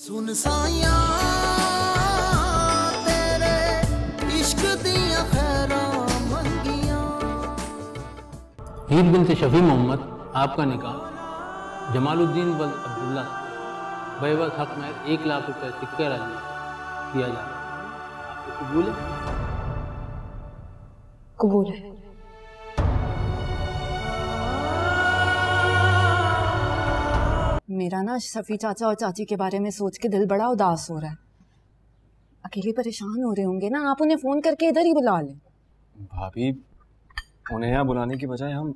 सुन साया तेरे इश्क दियां खैरां मंगियां। हीर बिनत शफी मोहम्मद आपका निकाह जमालुद्दीन वल्द अब्दुल्ला बेवस हक में 1 लाख रुपए सिक्के राजी किया जा रहा है। आपको कबूल है? कबूल है। मेरा ना शफी चाचा और चाची के बारे में सोच के दिल बड़ा उदास हो रहा है। अकेले परेशान हो रहे होंगे ना, आप उन्हें फोन करके इधर ही बुला लें। भाभी, उन्हें यहाँ बुलाने की बजाय हम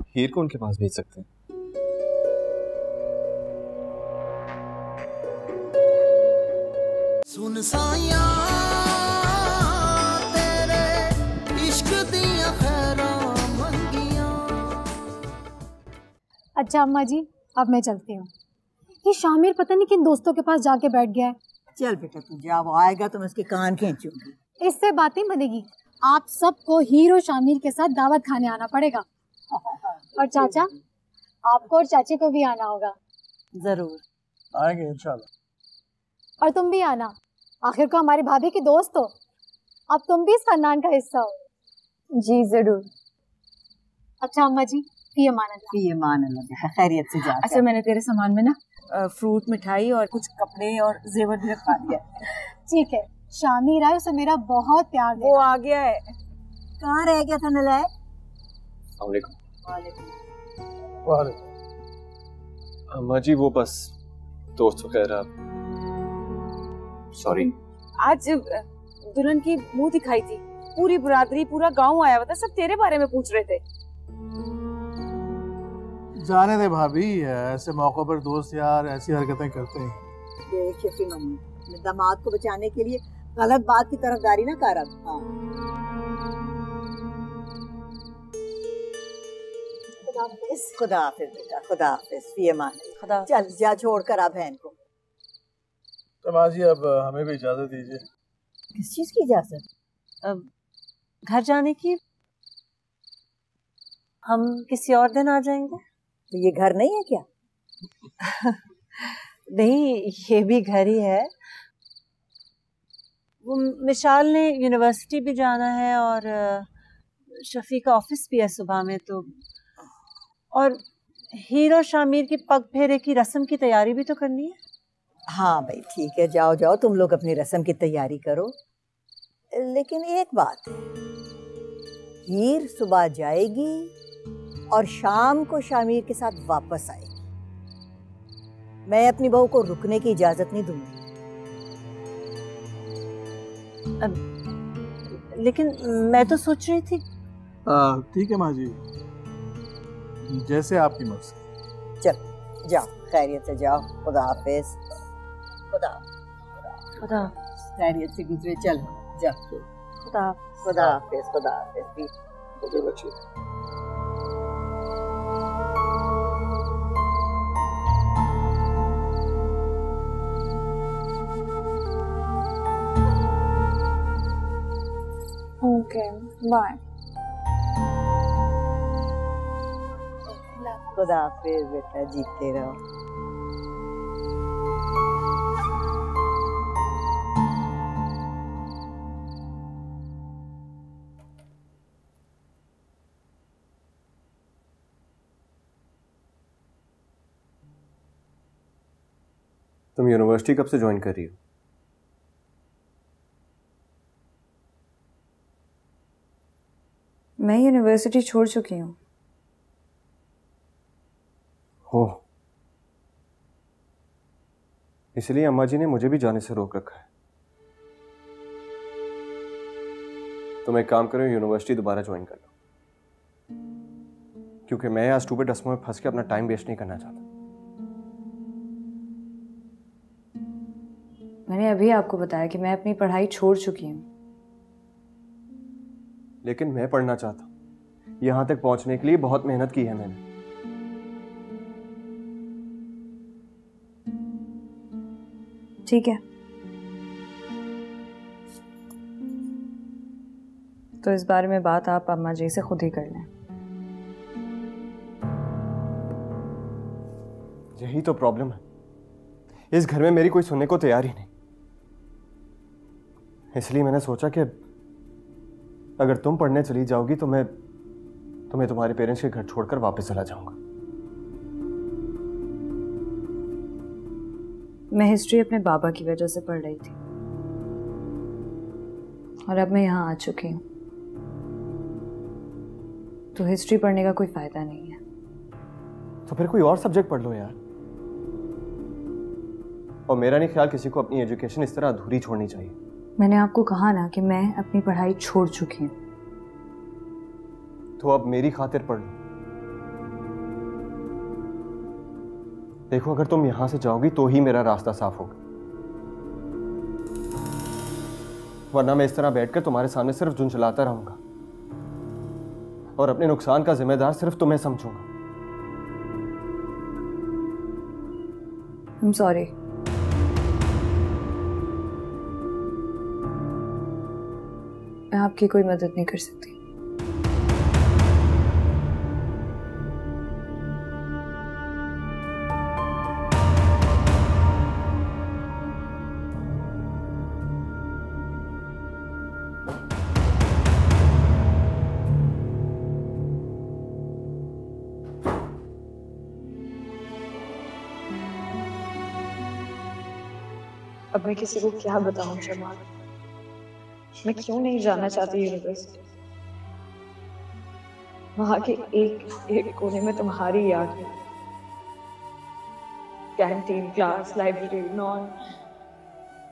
हीर को उनके पास भेज सकते हैं। सुन साया तेरे इश्क दियां खैरां मंगियां। अच्छा अम्मा जी, अब मैं चलती हूँ। ये शामिर पता नहीं किन दोस्तों के पास जाके बैठ गया है। चल बेटा तू जा, वो आएगा तो मैं उसके कान खींचूंगी। इससे बात नहीं बनेगी। आप सबको हीरो शामिर के साथ दावत खाने आना पड़ेगा। और चाचा, आपको और चाची को भी आना होगा। जरूर आएंगे इंशाल्लाह। और तुम भी आना, आखिर को हमारी भाभी की दोस्त हो। अब तुम भी इस खानदान का हिस्सा हो। जी जरूर। अच्छा अम्मा जी, पिए मान अल्लाह, खैरियत से जा। अच्छा, मैंने तेरे सामान में ना फ्रूट, मिठाई और कुछ कपड़े और जेवर भी रखवा दिया। ठीक है, शामिर आए, उसे मेरा बहुत प्यार देना। वो आ गया है। कहाँ रह गया था नलायक? अम्मा जी, वो बस दोस्त वगैरह। सॉरी। आज दुल्हन की मुंह दिखाई थी, पूरी बिरादरी, पूरा गांव आया हुआ था, सब तेरे बारे में पूछ रहे थे। जाने दे भाभी, ऐसे मौकों पर दोस्त यार ऐसी हरकतें करते हैं। देख शफी मम्मी, अपने दामाद को बचाने के लिए गलत बात की तरफदारी ना कर। अब हाँ, खुदा हाफिज बेटा, खुदा हाफिज, ये मान। खुदा। चल जा, छोड़ कर आ बहन को। तमाजी, अब हमें भी इजाजत दीजिए। किस चीज की इजाजत? अब घर जाने की। हम किसी और दिन आ जाएंगे। तो ये घर नहीं है क्या? नहीं, ये भी घर ही है। वो मिशाल ने यूनिवर्सिटी भी जाना है और शफी का ऑफिस भी है सुबह में, तो और हीर और शामिर की पग फेरे की रस्म की तैयारी भी तो करनी है। हाँ भाई ठीक है, जाओ जाओ, तुम लोग अपनी रस्म की तैयारी करो। लेकिन एक बात है, हीर सुबह जाएगी और शाम को शामिर के साथ वापस आएगी। मैं अपनी बहू को रुकने की इजाजत नहीं दूंगी। लेकिन मैं तो सोच रही थी। ठीक है माँ जी, जैसे आपकी मर्जी। चल जाओ, खैरियत से जाओ। खुदा हाफिज। खुदा खैरियत से गुजरे। चल जा। खुदा हाफिज। खुदा हाफिज। बच्चे। Okay, bye. खुदा हाफिज बेटा, जीते रहो। तुम यूनिवर्सिटी कब से ज्वाइन कर रही हो? मैं यूनिवर्सिटी छोड़ चुकी हूँ। हो, इसलिए अम्मा जी ने मुझे भी जाने से रोक रखा है। तुम एक काम करो, यूनिवर्सिटी दोबारा ज्वाइन कर लो, क्योंकि मैं आज स्टूपिड रस्मों में फंस के अपना टाइम वेस्ट नहीं करना चाहता। मैंने अभी आपको बताया कि मैं अपनी पढ़ाई छोड़ चुकी हूँ। लेकिन मैं पढ़ना चाहता हूँ। यहां तक पहुंचने के लिए बहुत मेहनत की है मैंने। ठीक है, तो इस बारे में बात आप अम्मा जी से खुद ही कर लें। यही तो प्रॉब्लम है, इस घर में मेरी कोई सुनने को तैयार ही नहीं। इसलिए मैंने सोचा कि अगर तुम पढ़ने चली जाओगी तो मैं तुम्हें तुम्हारे पेरेंट्स के घर छोड़कर वापस चला जाऊंगा। मैं हिस्ट्री अपने बाबा की वजह से पढ़ रही थी और अब मैं यहाँ आ चुकी हूँ, तो हिस्ट्री पढ़ने का कोई फायदा नहीं है। तो फिर कोई और सब्जेक्ट पढ़ लो यार। और मेरा नहीं ख्याल किसी को अपनी एजुकेशन इस तरह अधूरी छोड़नी चाहिए। मैंने आपको कहा ना कि मैं अपनी पढ़ाई छोड़ चुकी हूँ। तो अब मेरी खातिर पढ़ लो। देखो, अगर तुम यहां से जाओगी तो ही मेरा रास्ता साफ होगा, वरना मैं इस तरह बैठकर तुम्हारे सामने सिर्फ झुंझलाता रहूंगा और अपने नुकसान का जिम्मेदार सिर्फ तुम्हें समझूंगा। I'm sorry। मैं आपकी कोई मदद नहीं कर सकती। अब मैं किसी को क्या बताऊं जमाल, मैं क्यों नहीं जाना चाहती यूनिवर्सिटी। वहां के एक एक कोने में तुम्हारी याद है। कैंटीन, क्लास, लाइब्रेरी, नॉन,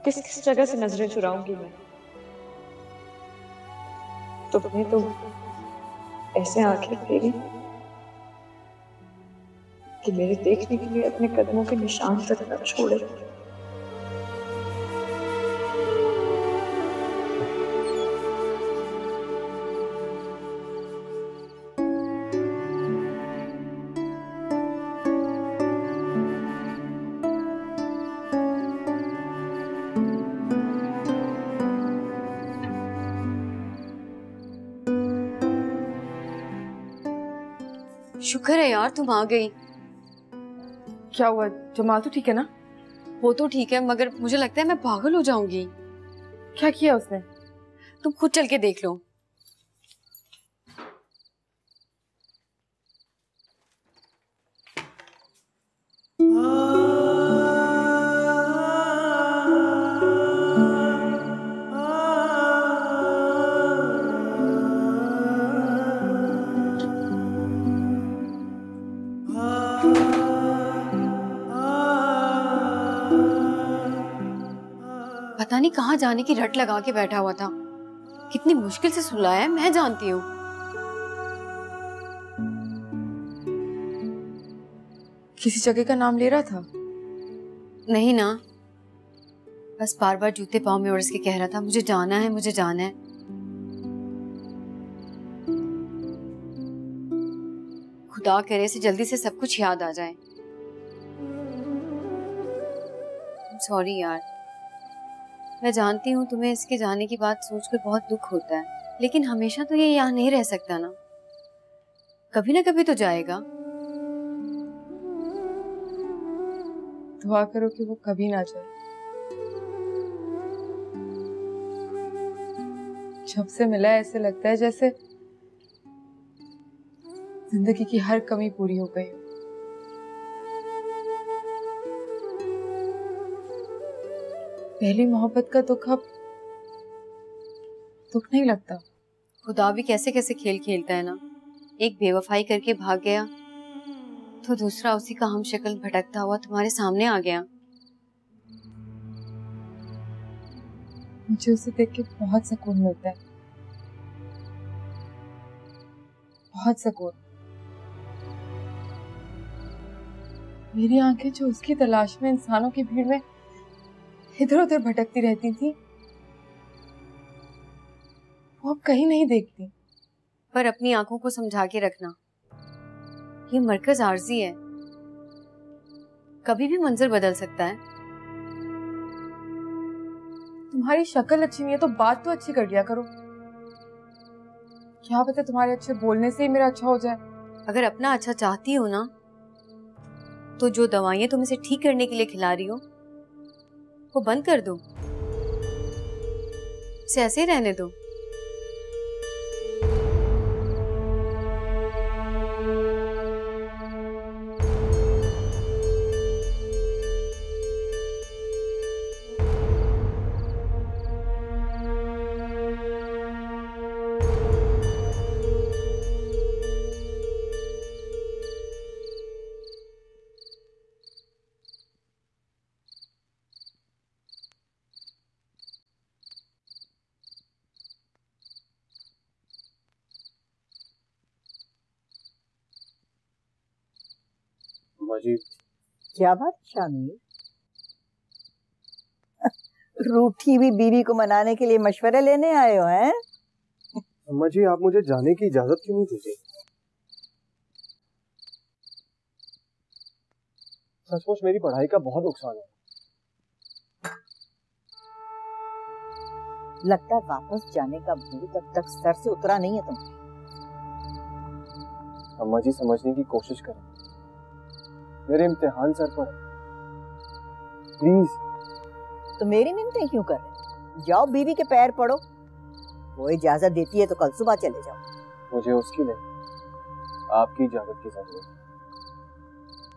किस किस जगह से नजरें चुराऊंगी मैं। तुमने तो ऐसे आंखें फेरी कि मेरे देखने के लिए अपने कदमों के निशान तक न छोड़े। शुक्र है यार तुम आ गई। क्या हुआ? जमाल तो ठीक है ना? वो तो ठीक है, मगर मुझे लगता है मैं पागल हो जाऊंगी। क्या किया उसने? तुम खुद चल के देख लो। पता नहीं कहाँ जाने की रट लगा के बैठा हुआ था। कितनी मुश्किल से सुलाया है, मैं जानती हूँ। किसी जगह का नाम ले रहा था? नहीं ना, बस बार बार जूते पाँव में उड़स के कह रहा था मुझे जाना है, मुझे जाना है। खुदा करे से जल्दी से सब कुछ याद आ जाए। सॉरी यार, मैं जानती हूँ तुम्हें इसके जाने की बात सोचकर बहुत दुख होता है, लेकिन हमेशा तो ये यहाँ नहीं रह सकता ना, कभी ना कभी तो जाएगा। दुआ करो कि वो कभी ना जाए। जब से मिला है ऐसे लगता है जैसे जिंदगी की हर कमी पूरी हो गई। पहली मोहब्बत का दुख अब दुख नहीं लगता। खुदा भी कैसे कैसे खेल खेलता है ना। एक बेवफाई करके भाग गया तो दूसरा उसी का हम शक्ल भटकता हुआ तुम्हारे सामने आ गया। मुझे उसे देख के बहुत सुकून मिलता है, बहुत सुकून। मेरी आंखें जो उसकी तलाश में इंसानों की भीड़ में इधर उधर भटकती रहती थी, वो अब कहीं नहीं देखती। पर अपनी आंखों को समझा के रखना, ये मरकज आर्जी है, कभी भी मंजर बदल सकता है। तुम्हारी शक्ल अच्छी नहीं है तो बात तो अच्छी कर लिया करो। क्या पता तुम्हारे अच्छे बोलने से ही मेरा अच्छा हो जाए। अगर अपना अच्छा चाहती हो ना, तो जो दवाइयां तुम इसे ठीक करने के लिए खिला रही हो वो बंद कर दो, इसे ऐसे ही रहने दो। जी क्या बात शामिर, रूठी हुई बीवी को मनाने के लिए मशवरे लेने आए हो हैं? अम्मा जी आप मुझे जाने की इजाजत क्यों नहीं देती? सचमुच मेरी पढ़ाई का बहुत नुकसान है। लगता है वापस जाने का भूत अब तक सर से उतरा नहीं है तुम। अम्मा जी समझने की कोशिश करें, मेरे इम्तिहान सर पर प्लीज। तो मेरी मिन्नतें क्यों कर रहे? जाओ बीवी के पैर पड़ो, वो इजाजत देती है तो कल सुबह चले जाओ। मुझे उसकी नहीं, आपकी इजाजत की जरूरत है,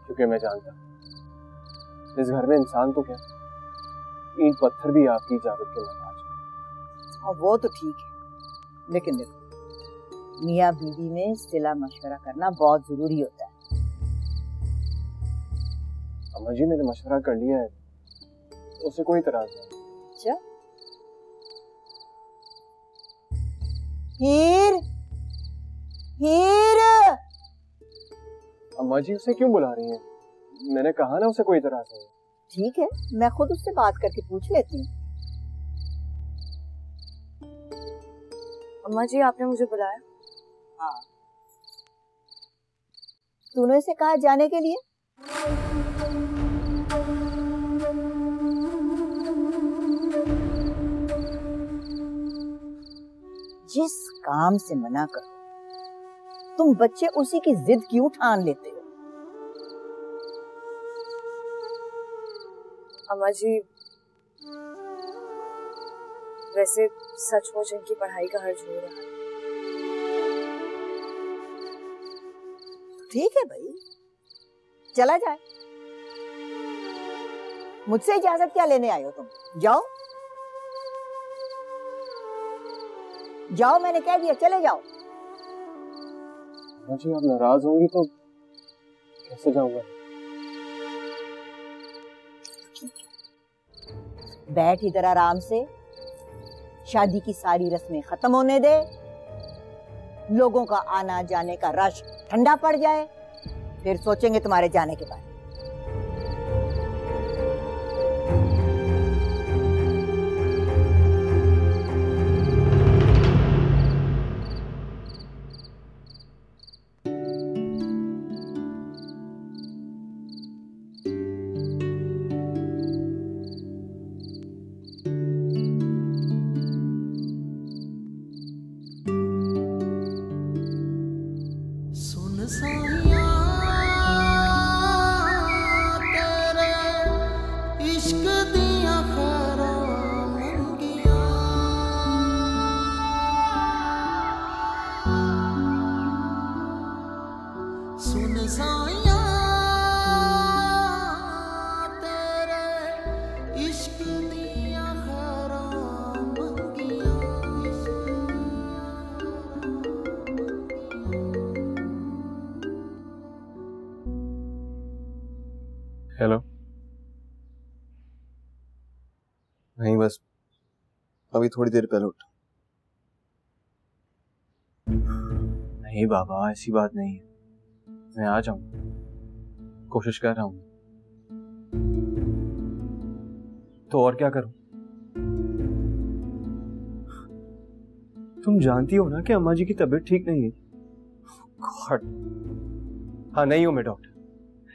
क्योंकि मैं जानता हूं इस घर में इंसान तो क्या ईंट पत्थर भी आपकी इजाजत के मोहताज है। और वो तो ठीक है, लेकिन देखो मियाँ बीवी में सिला मशवरा करना बहुत जरूरी होता है। अम्मा जी मैंने मशवरा कर लिया है, उसे कोई इतराज नहीं। अच्छा हीर, हीर। अम्मा जी उसे क्यों बुला रही हैं? मैंने कहा ना उसे कोई इतराज नहीं। ठीक है, मैं खुद उससे बात करके पूछ लेती हूँ। अम्मा जी आपने मुझे बुलाया? हाँ, तूने इसे कहा जाने के लिए? जिस काम से मना करो तुम बच्चे उसी की जिद क्यों ठान लेते हो? अम्मा जी वैसे सचमुच इनकी पढ़ाई का हर्ज हो रहा है। ठीक है भाई, चला जाए। मुझसे इजाजत क्या लेने आए हो तुम? जाओ जाओ, मैंने कह दिया, चले जाओ। जी आप नाराज होंगी तो कैसे जाऊंगा? बैठ इधर आराम से, शादी की सारी रस्में खत्म होने दे, लोगों का आना जाने का रश ठंडा पड़ जाए, फिर सोचेंगे तुम्हारे जाने के बाद। हेलो, नहीं बस अभी थोड़ी देर पहले उठा। नहीं बाबा ऐसी बात नहीं है, मैं आ जाऊं, कोशिश कर रहा हूं। तो और क्या करूं? तुम जानती हो ना कि अम्मा जी की तबीयत ठीक नहीं है। गॉड, हाँ नहीं हूं मैं डॉक्टर,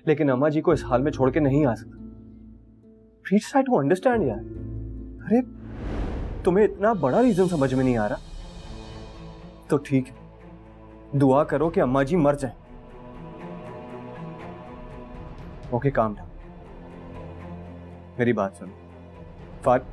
लेकिन अम्मा जी को इस हाल में छोड़ के नहीं आ सकता। प्लीज ट्राई टू अंडरस्टैंड यार। अरे तुम्हें इतना बड़ा रीजन समझ में नहीं आ रहा तो ठीक है, दुआ करो कि अम्मा जी मर जाए। ओके काम डाउन, मेरी बात सुनो, फात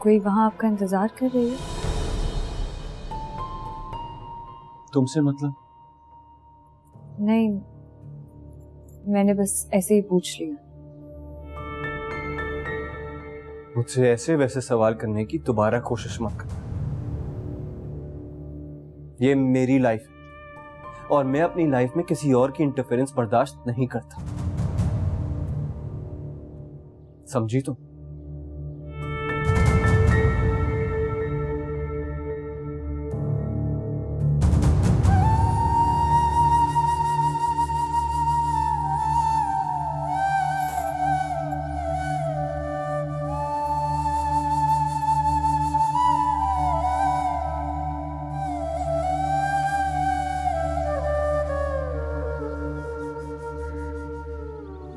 कोई वहां आपका इंतजार कर रही है? तुमसे मतलब? नहीं, मैंने बस ऐसे ही पूछ लिया। मुझसे ऐसे वैसे सवाल करने की दोबारा कोशिश मत कर। ये मेरी लाइफ है और मैं अपनी लाइफ में किसी और की इंटरफेरेंस बर्दाश्त नहीं करता, समझी तुम?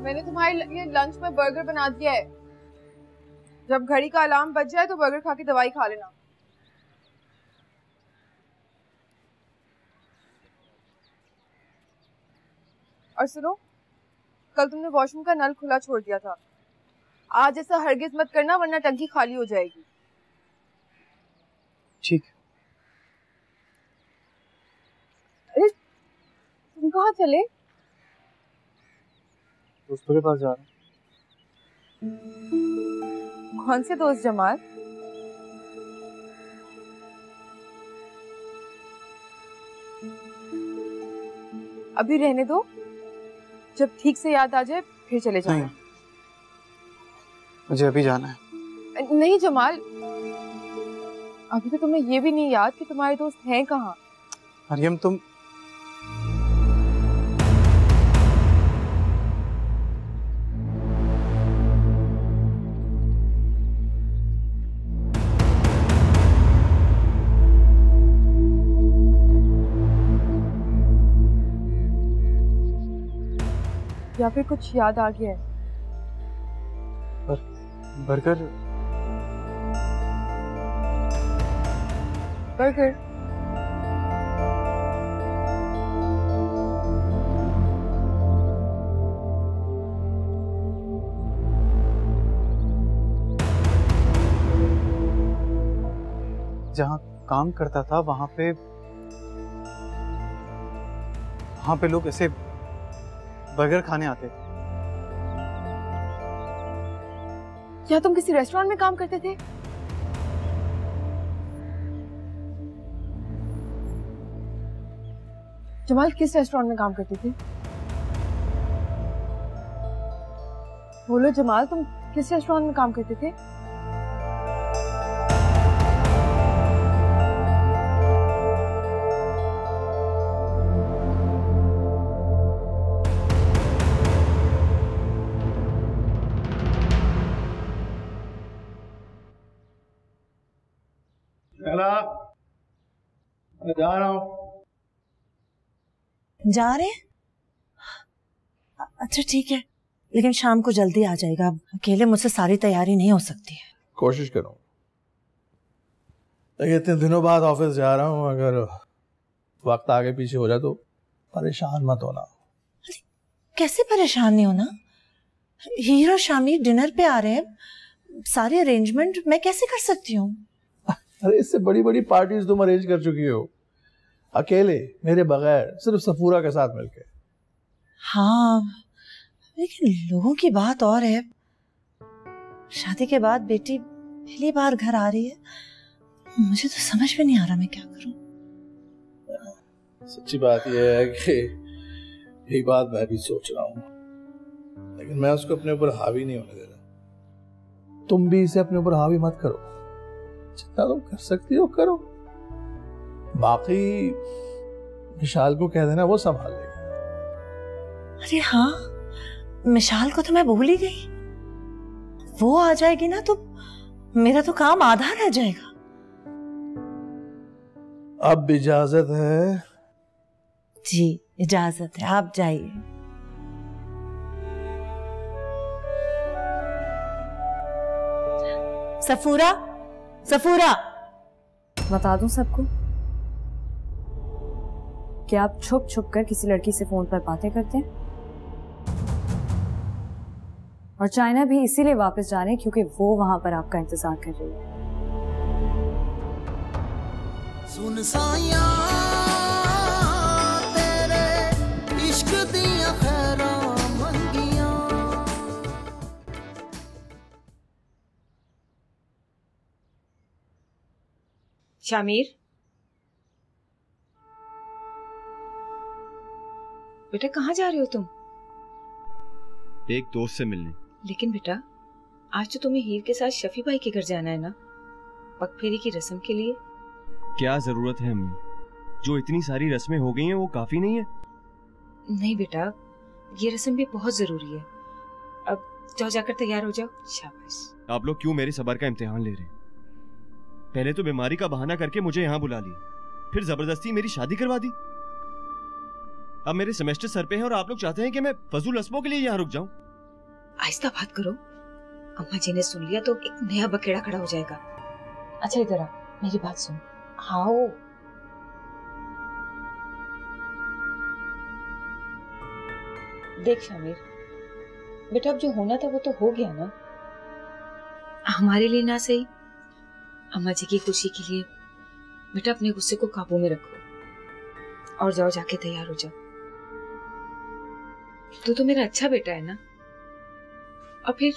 मैंने तुम्हारे लिए लंच में बर्गर बना दिया है। जब घड़ी का अलार्म बज जाए तो बर्गर खा के दवाई खा लेना। और सुनो, कल तुमने वॉशरूम का नल खुला छोड़ दिया था। आज ऐसा हरगिज मत करना वरना टंकी खाली हो जाएगी। ठीक। अरे तुम कहाँ चले? दोस्तों के पास जा रहा हूँ। कौन से दोस्त जमाल? अभी रहने दो, जब ठीक से याद आ जाए फिर चले जाना। नहीं, मुझे अभी जाना है। नहीं जमाल, अभी तो तुम्हें ये भी नहीं याद कि तुम्हारे दोस्त हैं कहाँ। मरियम तुम या फिर कुछ याद आ गया है? बर्गर बर्गर जहाँ काम करता था वहां पे लोग ऐसे बर्गर खाने आते थे। क्या तुम किसी रेस्टोरेंट में काम करते थे? जमाल किस रेस्टोरेंट में काम करते थे? बोलो जमाल, तुम किस रेस्टोरेंट में काम करते थे? मैं जा रहा हूँ। जा रहे हैं? अच्छा ठीक है, लेकिन शाम को जल्दी आ जाएगा। अकेले मुझसे सारी तैयारी नहीं हो सकती है। कोशिश करूँ। इतने दिनों बाद ऑफिस जा रहा हूँ, अगर वक्त आगे पीछे हो जाए तो परेशान मत होना। कैसे परेशान नहीं होना? हीर और शामिर डिनर पे आ रहे हैं, सारे अरेंजमेंट मैं कैसे कर सकती हूँ? अरे इससे बड़ी बड़ी पार्टीज तुम अरेंज कर चुकी हो, अकेले मेरे बगैर सिर्फ सफूरा के साथ मिलके। हाँ, लेकिन लोगों की बात और है। शादी के बाद बेटी पहली बार घर आ रही है, मुझे तो समझ में नहीं आ रहा मैं क्या करूं। सच्ची बात यह है कि यही बात मैं भी सोच रहा हूँ, लेकिन मैं उसको अपने ऊपर हावी नहीं होने दे रहा। तुम भी इसे अपने ऊपर हावी मत करो, जितना तुम कर सकती हो करो, बाकी मिशाल को कह देना, वो संभाल लेगी। अरे हाँ, मिशाल को तो मैं भूल ही गई। वो आ जाएगी ना तो मेरा तो काम आधा रह जाएगा। अब इजाजत है? जी इजाजत है, आप जाइए। सफूरा, सफूरा। बता दूं सबको कि आप छुप छुप कर किसी लड़की से फोन पर बातें करते हैं और चाइना भी इसीलिए वापस जा रहे हैं क्योंकि वो वहां पर आपका इंतजार कर रही है। सुन साया तेरे इश्क दियां खैरां मंगियां। शामिर, बेटा कहाँ जा रहे हो तुम? एक दोस्त से मिलने। लेकिन बेटा आज तो तुम्हें हीर के साथ शफी भाई के घर जाना है ना, पगफेरी की रस्म के लिए। क्या जरूरत है अम्मी? जो इतनी सारी रस्में हो गई हैं वो काफी नहीं है? नहीं बेटा, ये रस्म भी बहुत जरूरी है। अब जाओ, जाकर तैयार हो जाओ। शाबाश। आप लोग क्यों मेरे सब्र का इम्तिहान ले रहे हैं? पहले तो बीमारी का बहाना करके मुझे यहाँ बुला लिया, फिर जबरदस्ती मेरी शादी करवा दी। अब मेरे सेमेस्टर सर पे हैं और आप लोग चाहते हैं कि मैं फजूल रस्मों के लिए यहाँ रुक जाऊं। आहिस्ता बात करो, अम्मा जी ने सुन लिया तो एक नया बखेड़ा खड़ा हो जाएगा। अच्छा इधर आ, मेरी बात सुन। आओ। देख शामिर, बेटा अब जो होना था वो तो हो गया ना। हमारे लिए ना सही, अम्मा जी की खुशी के लिए बेटा अपने गुस्से को काबू में रखो और जाओ, जाके तैयार हो जाओ। तो मेरा अच्छा बेटा है ना। और फिर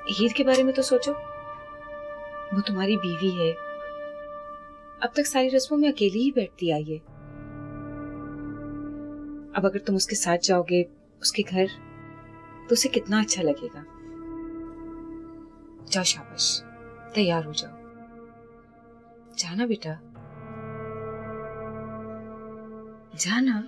हीर के बारे में तो सोचो, वो तुम्हारी बीवी है, अब तक सारी रस्मों में अकेली ही बैठती आई है। अब अगर तुम उसके साथ जाओगे उसके घर तो उसे कितना अच्छा लगेगा। जाओ शाबाश, तैयार हो जाओ, जाना बेटा, जाना।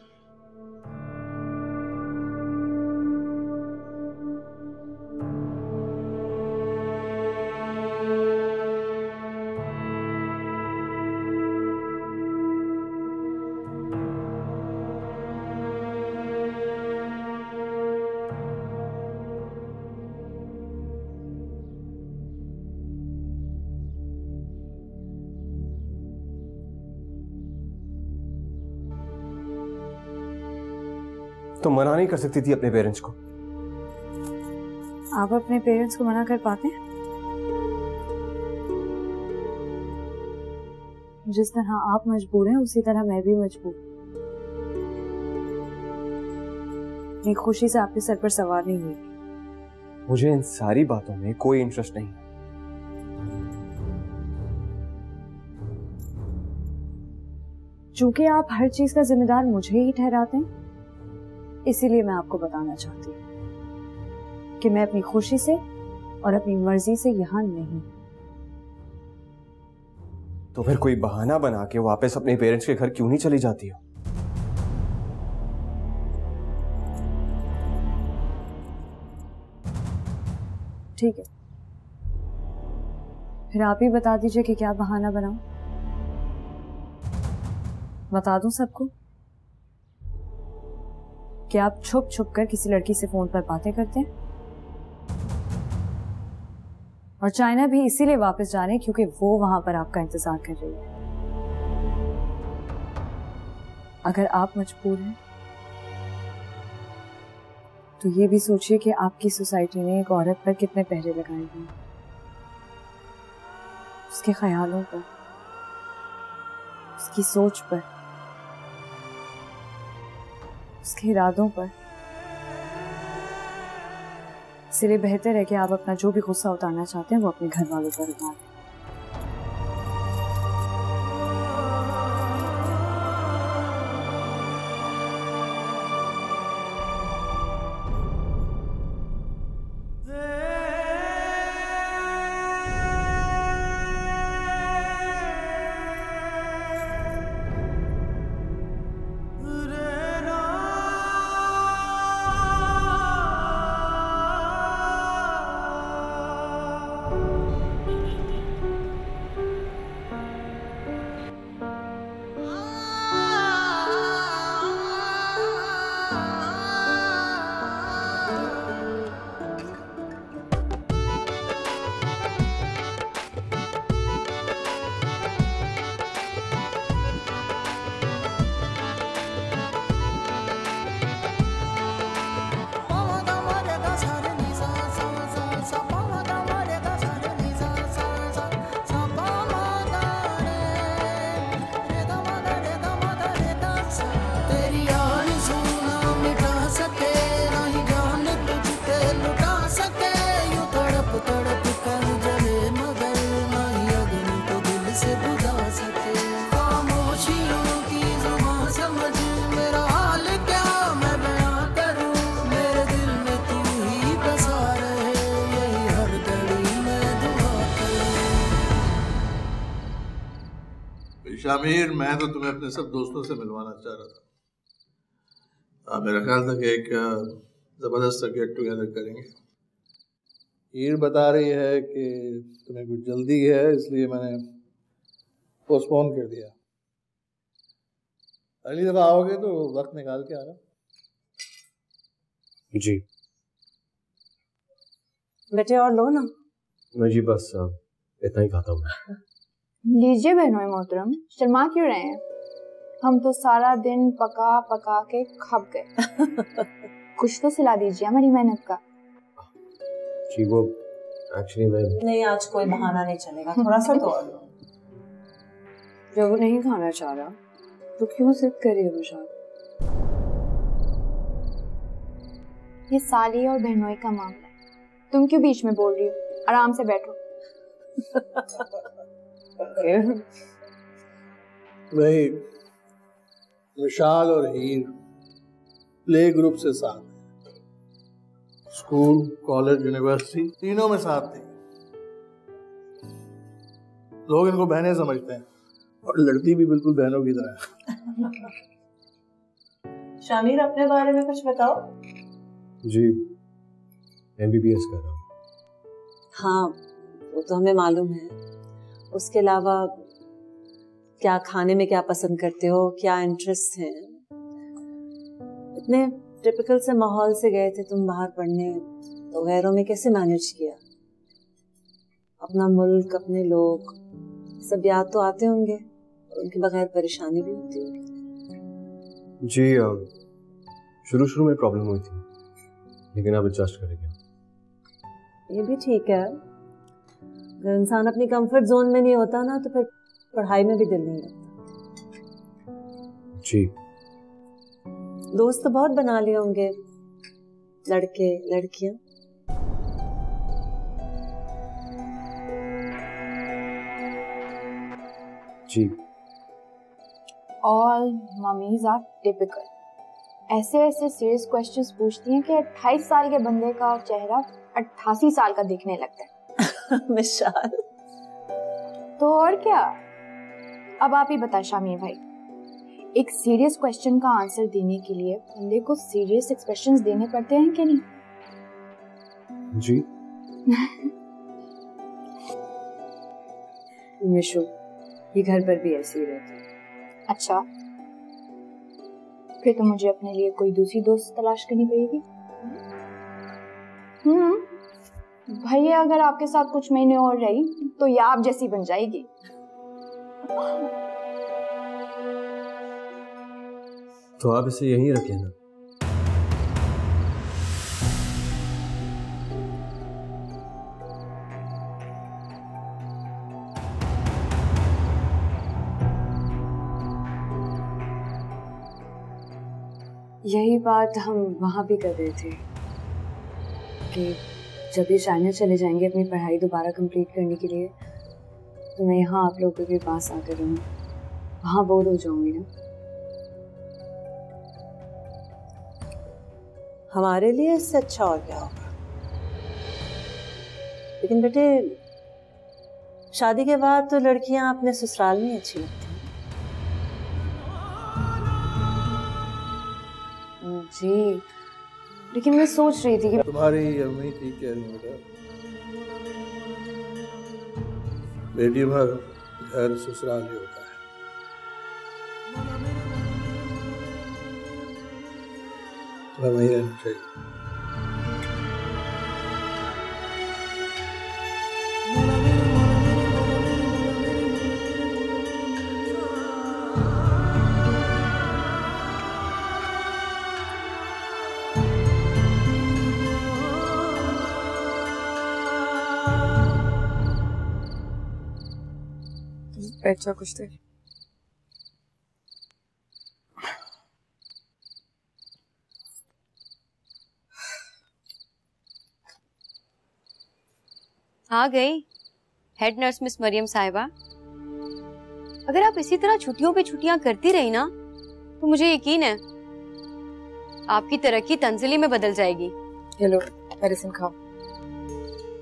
तो मना नहीं कर सकती थी अपने पेरेंट्स को? आप अपने पेरेंट्स को मना कर पाते हैं? जिस तरह आप मजबूर हैं उसी तरह मैं भी मजबूर। अपनी खुशी से आपके सर पर सवार नहीं हुई। मुझे इन सारी बातों में कोई इंटरेस्ट नहीं। चूंकि आप हर चीज का जिम्मेदार मुझे ही ठहराते हैं, इसीलिए मैं आपको बताना चाहती हूँ कि मैं अपनी खुशी से और अपनी मर्जी से यहां नहीं। तो फिर कोई बहाना बना के वापस अपने पेरेंट्स के घर क्यों नहीं चली जाती हो? ठीक है, फिर आप ही बता दीजिए कि क्या बहाना बनाऊं। बता दूं सबको कि आप छुप छुप कर किसी लड़की से फोन पर बातें करते हैं और चाइना भी इसीलिए वापस जा रहे हैं क्योंकि वो वहां पर आपका इंतजार कर रही है। अगर आप मजबूर हैं तो ये भी सोचिए कि आपकी सोसाइटी ने एक औरत पर कितने पहरे लगाए हुए हैं, उसके ख्यालों पर, उसकी सोच पर, उसके इरादों पर। इसलिए बेहतर है कि आप अपना जो भी गुस्सा उतारना चाहते हैं वो अपने घर वालों पर उतारें। शामिर, मैं तो तुम्हें अपने सब दोस्तों से मिलवाना चाह रहा था। मेरा ख्याल था कि एक जबरदस्त सा गेट टुगेदर करेंगे। हीर बता रही है कि तुम्हें कुछ जल्दी है, इसलिए मैंने पोस्टपोन कर दिया। अगली दफा आओगे तो वक्त निकाल के आना। जी बेटे और लो ना। मैं जी बस इतना ही खाता हूँ। लीजिए बहनों मोहतरम, शर्मा क्यों रहे हैं? हम तो सारा दिन पका पका के खप गए। कुछ तो सिला दीजिए हमारी मेहनत का। जी वो एक्चुअली मैं नहीं, आज कोई बहाना नहीं चलेगा, थोड़ा सा तो और लो। जब वो नहीं खाना चाह रहा तो क्यों जिद कर रही हो विशाल? ये साली और बहनोई का मामला है, तुम क्यों बीच में बोल रही हो? आराम से बैठो। वही विशाल और हीर प्ले ग्रुप से साथ हैं, स्कूल, कॉलेज, यूनिवर्सिटी तीनों में साथ थे। लोग इनको बहनें समझते हैं और लड़ती भी बिल्कुल बहनों की तरह। शामिर, अपने बारे में कुछ बताओ। जी MBBS कर रहा हूँ। हाँ, वो तो हमें मालूम है। उसके अलावा क्या खाने में क्या पसंद करते हो, क्या इंटरेस्ट हैं? इतने टिपिकल से माहौल से गए थे तुम बाहर पढ़ने, तो गैरों में कैसे मैनेज किया? अपना मुल्क, अपने लोग सब याद तो आते होंगे और उनके बगैर परेशानी भी होती होगी। जी शुरू शुरू में प्रॉब्लम हुई थी, लेकिन अब एडजस्ट करेंगे। ये भी ठीक है। अगर इंसान अपनी कंफर्ट जोन में नहीं होता ना, तो फिर पढ़ाई में भी दिल नहीं लगता। जी दोस्त तो बहुत बना लिए होंगे, लड़के लड़कियां। जी All mummies are typical. ऐसे ऐसे सीरियस क्वेश्चंस पूछती हैं कि 28 साल के बंदे का चेहरा 88 साल का दिखने लगता है। मिसाल तो और क्या? अब आप ही बता शामिर भाई, एक सीरियस क्वेश्चन का आंसर देने के लिए बंदे को सीरियस एक्सप्रेशंस देने पड़ते हैं कि नहीं? जी मिशु, ये घर पर भी ऐसे ही रहता है। अच्छा, फिर तो मुझे अपने लिए कोई दूसरी दोस्त तलाश करनी पड़ेगी। भैया अगर आपके साथ कुछ महीने और रही तो ये आप जैसी बन जाएगी। तो आप इसे यहीं रख लेना। यही बात हम वहाँ भी कर रहे थे कि जब ये चाइना चले जाएंगे अपनी पढ़ाई दोबारा कंप्लीट करने के लिए, तो मैं यहाँ आप लोगों के पास आकर रहूँ। वहाँ बोर हो जाऊंगी ना। हमारे लिए इससे अच्छा और क्या होगा? लेकिन बेटे, शादी के बाद तो लड़कियां अपने ससुराल में अच्छी लगती हैं। जी, लेकिन मैं सोच रही थी कि तुम्हारी अम्मी ठीक कह रही है बेटा, बेटी भर घर ससुराल ही होता है। तुम्हें वहीं रहना चाहिए। बैठ जा कुछ देर। आ गई हेड नर्स मिस मरियम साहिबा। अगर आप इसी तरह छुट्टियों पे छुट्टियां करती रही ना, तो मुझे यकीन है आपकी तरक्की तंजली में बदल जाएगी। ये लो मेडिसिन खाओ।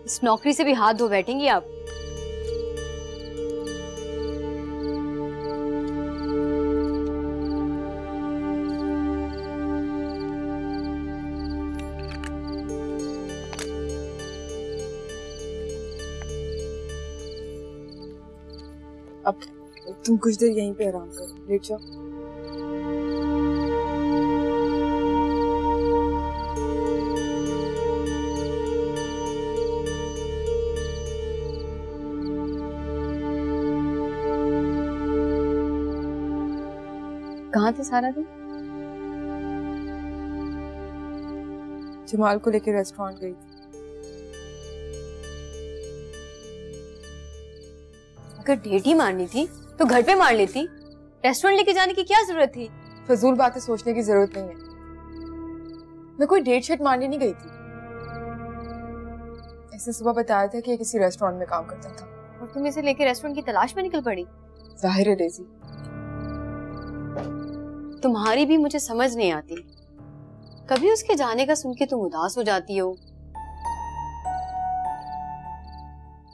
इस नौकरी से भी हाथ धो बैठेंगी आप। अब तुम कुछ देर यहीं पे आराम करो, लेट जाओ। कहाँ थे सारा दिन? जमाल को लेकर रेस्टोरेंट गई थी। अगर डेट ही मारनी थी तो घर पे मार लेती। रेस्टोरेंट लेके जाने की क्या जरूरत थी? फजूल बातें सोचने की जरूरत नहीं है। मैं कोई डेट शेट मारने नहीं गई थी। इसने सुबह बताया था कि ये किसी रेस्टोरेंट में काम करता था। और तुम इसे लेके रेस्टोरेंट की तलाश में निकल पड़ी? जाहिर है डेजी, तुम्हारी भी मुझे समझ नहीं आती। कभी उसके जाने का सुन के तुम उदास हो जाती हो,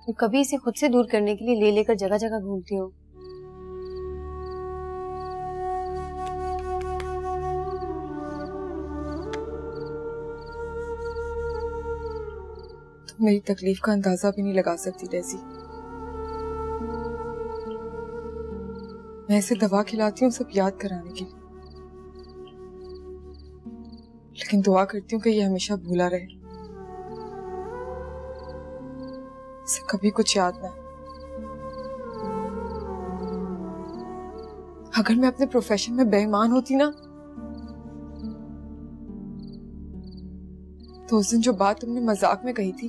और कभी इसे खुद से दूर करने के लिए ले लेकर जगह जगह घूमती हो। तुम मेरी तकलीफ का अंदाजा भी नहीं लगा सकती डेजी। मैं इसे दवा खिलाती हूँ सब याद कराने के लिए, लेकिन दुआ करती हूँ कि ये हमेशा भूला रहे, इसे कभी कुछ याद ना आए। अगर मैं अपने प्रोफेशन में बेईमान होती ना, तो उस दिन जो बात तुमने मजाक में कही थी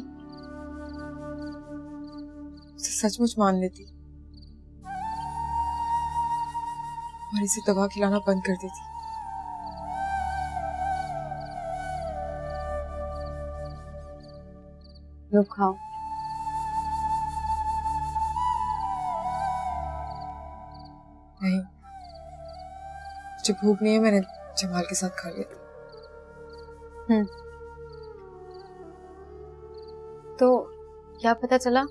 उसे सचमुच मान लेती और इसे दवा खिलाना बंद कर देती। लो खाओ। नहीं, मुझे भूख नहीं है, मैंने जमाल के साथ खा लिया था। तो क्या पता चला?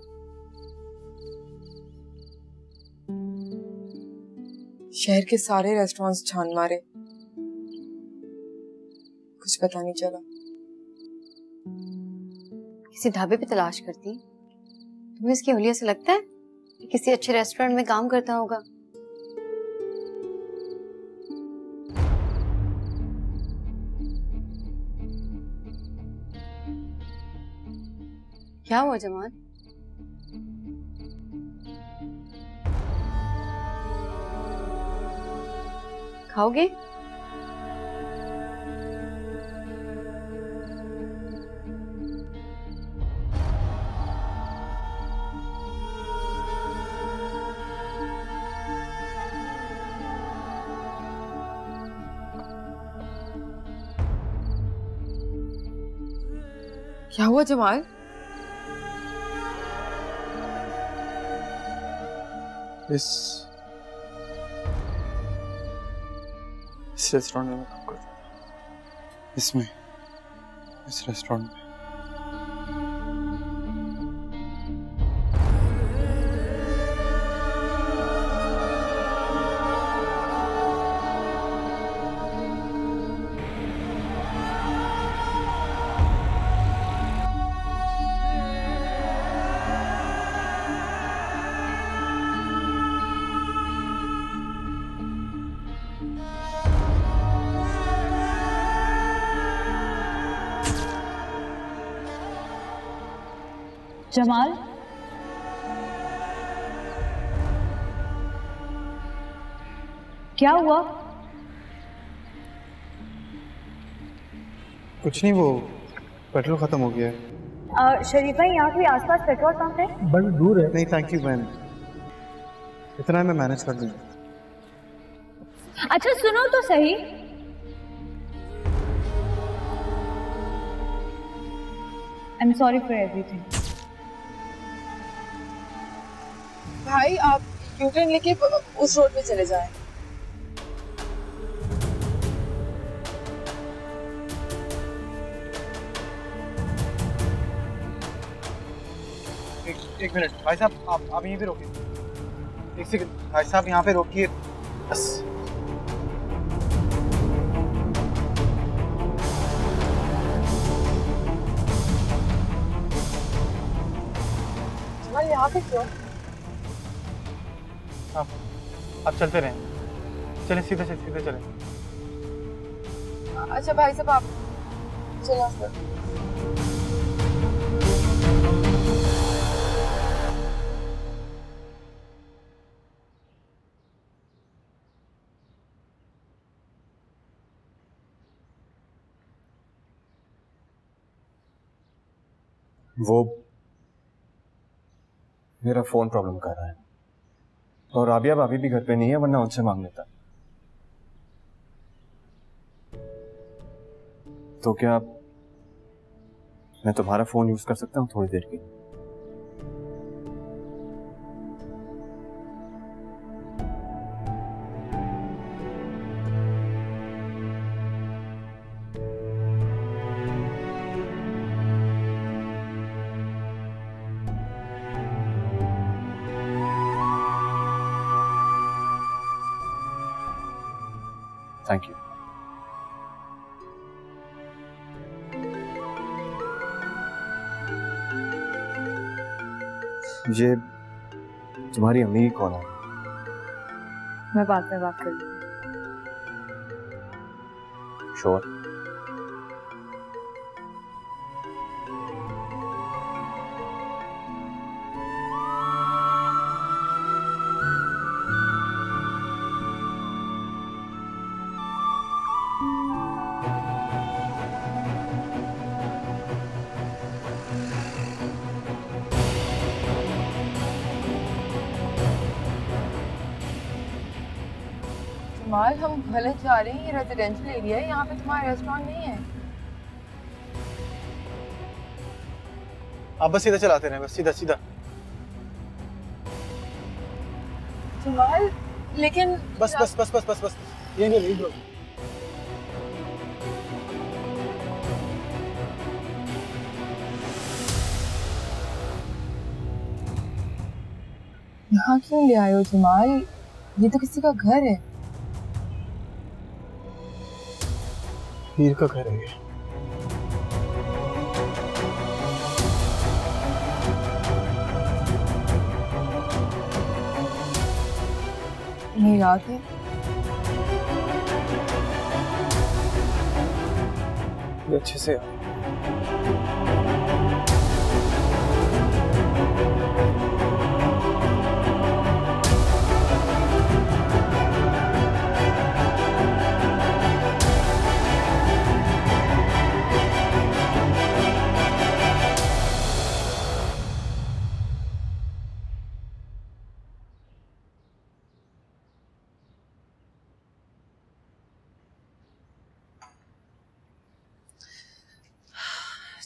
शहर के सारे रेस्टोरेंट्स छान मारे, कुछ पता नहीं चला। किसी ढाबे पे तलाश करती? तुम्हें इसकी हुलिया से लगता है कि किसी अच्छे रेस्टोरेंट में काम करता होगा? क्या हुआ जमाल? खाओगे? क्या हुआ जमाल? इस रेस्टोरेंट में मैं काम करता हूँ। इस रेस्टोरेंट में। जमाल, क्या हुआ? कुछ नहीं, वो पेट्रोल खत्म हो गया है। शरीफा, यहाँ कोई आसपास पेट्रोल पंप है? बड़ी दूर है। नहीं थैंक यू मैम, इतना मैं मैनेज कर दूंगा। अच्छा सुनो तो सही, I am sorry for everything. भाई आप यूटर्न लेके उस रोड पे चले जाएं। एक मिनट भाई साहब, आप यहीं पे रोकिए। एक सेकंड भाई साहब, यहाँ पे रोकिए बस। जमाल यहाँ पे क्यों? आप चलते रहें, चलें सीधे से सीधे चलें। अच्छा भाई साहब आप चलो सर। वो मेरा फोन प्रॉब्लम कर रहा है और राबिया भाभी भी घर पे नहीं है, वरना उनसे मांग लेता। तो क्या मैं तुम्हारा फोन यूज कर सकता हूँ थोड़ी देर की? Thank you. ये तुम्हारी अम्मी कौन है? मैं बाद में बात कर लूंगी। श्योर? जमाल हम गलत जा रहे हैं, ये रेजिडेंशियल एरिया है, यहाँ पे तुम्हारा रेस्टोरेंट नहीं है। आप बस सीधा चलाते रहें, बस सीधा सीधा। जमाल लेकिन बस बस बस बस बस बस ये नहीं ब्रो। यहाँ क्यों ले आए हो जमाल? ये तो किसी का घर है। हीर का घर है ये। तुम्हें याद है? ये अच्छे से याद।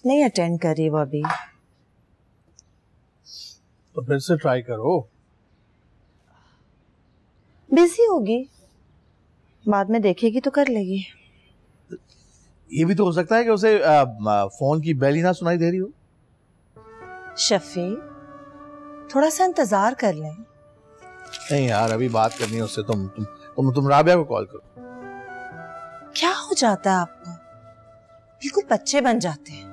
नहीं अटेंड कर रही वो अभी। तो फिर से ट्राई करो। बिजी होगी, बाद में देखेगी तो कर लेगी। ये भी तो हो सकता है कि उसे फोन की बेल ही ना सुनाई दे रही हो। शफी थोड़ा सा इंतजार कर लें। नहीं यार, अभी बात करनी है उससे। तुम राबिया को कॉल करो। क्या हो जाता है आपको? बिल्कुल बच्चे बन जाते हैं।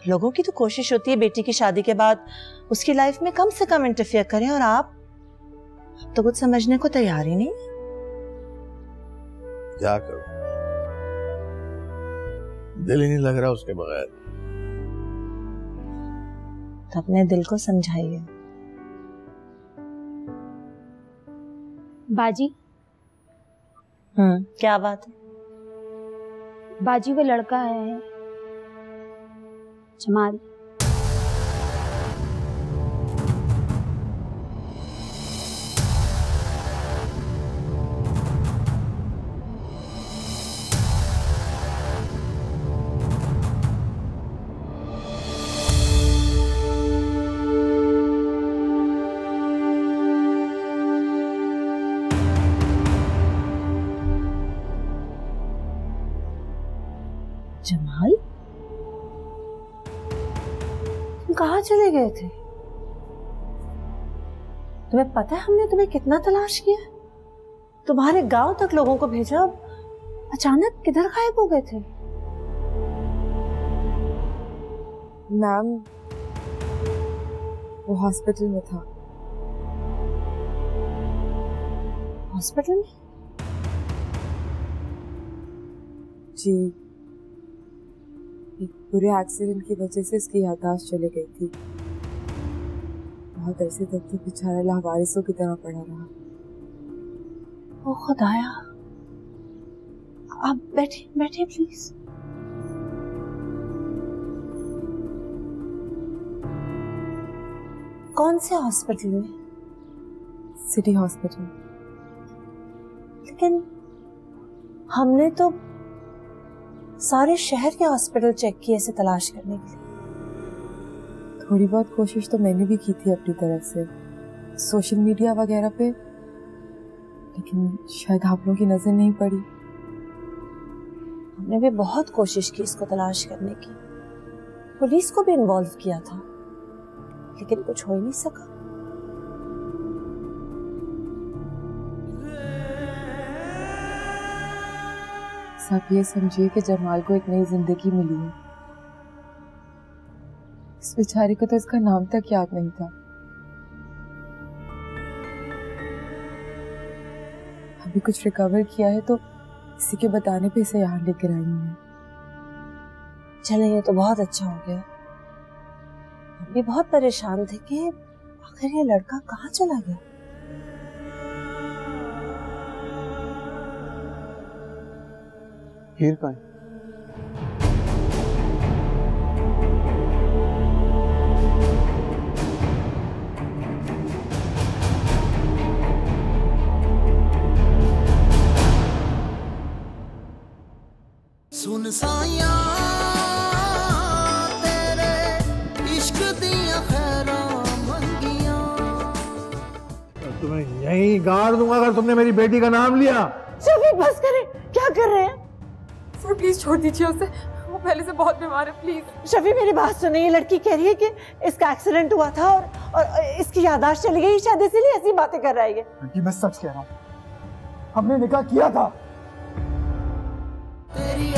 लोगों की तो कोशिश होती है बेटी की शादी के बाद उसकी लाइफ में कम से कम इंटरफियर करें, और आप तो कुछ समझने को तैयार ही नहीं। क्या करो, दिल ही नहीं लग रहा उसके बगैर। तो अपने दिल को समझाइए। बाजी। क्या बात है? बाजी वो लड़का है जमाल। जमाल, तुम कहाँ चले गए थे? तुम्हें पता है हमने तुम्हें कितना तलाश किया? तुम्हारे गांव तक लोगों को भेजा, अब अचानक किधर गायब हो गए थे? मैम वो हॉस्पिटल में था। हॉस्पिटल में? जी, एक बुरे एक्सीडेंट की वजह से इसकी याददाश्त चली गई थी। बहुत अरसे तक तो बेचारा लावारिसों की तरह पड़ा रहा। ओ खुदाया, आप बैठे बैठे प्लीज। कौन से हॉस्पिटल में? City hospital. लेकिन हमने तो सारे शहर के हॉस्पिटल चेक किए इसे तलाश करने के लिए। थोड़ी बहुत कोशिश तो मैंने भी की थी अपनी तरफ से, सोशल मीडिया वगैरह पे, लेकिन शायद आप लोगों की नजर नहीं पड़ी। हमने भी बहुत कोशिश की इसको तलाश करने की, पुलिस को भी इन्वॉल्व किया था, लेकिन कुछ हो ही नहीं सका। सब ये समझिए कि जमाल को एक नई जिंदगी मिली है। इस बेचारे को तो इसका नाम तक याद नहीं था। अभी कुछ रिकवर किया है तो किसी के बताने पे इसे यहाँ लेकर आई हूँ। चले, ये तो बहुत अच्छा हो गया। हम भी बहुत परेशान थे कि आखिर ये लड़का कहाँ चला गया। हीर कहाँ है? सुन साया तेरे इश्क दिया खैरा मंगिया। तुम्हें यहीं गाड़ दूंगा अगर तुमने मेरी बेटी का नाम लिया। शफीक बस करें, क्या कर रहे हैं? सर प्लीज छोड़ दीजिए उसे, वो पहले से बहुत बीमार है, प्लीज। शफी मेरी बात सुनिए, ये लड़की कह रही है कि इसका एक्सीडेंट हुआ था और इसकी याददाश्त चली गई, शायद इसीलिए ऐसी बातें कर रहा है। लड़की मैं सच कह रहा हूँ, हमने निकाह किया था। तेरी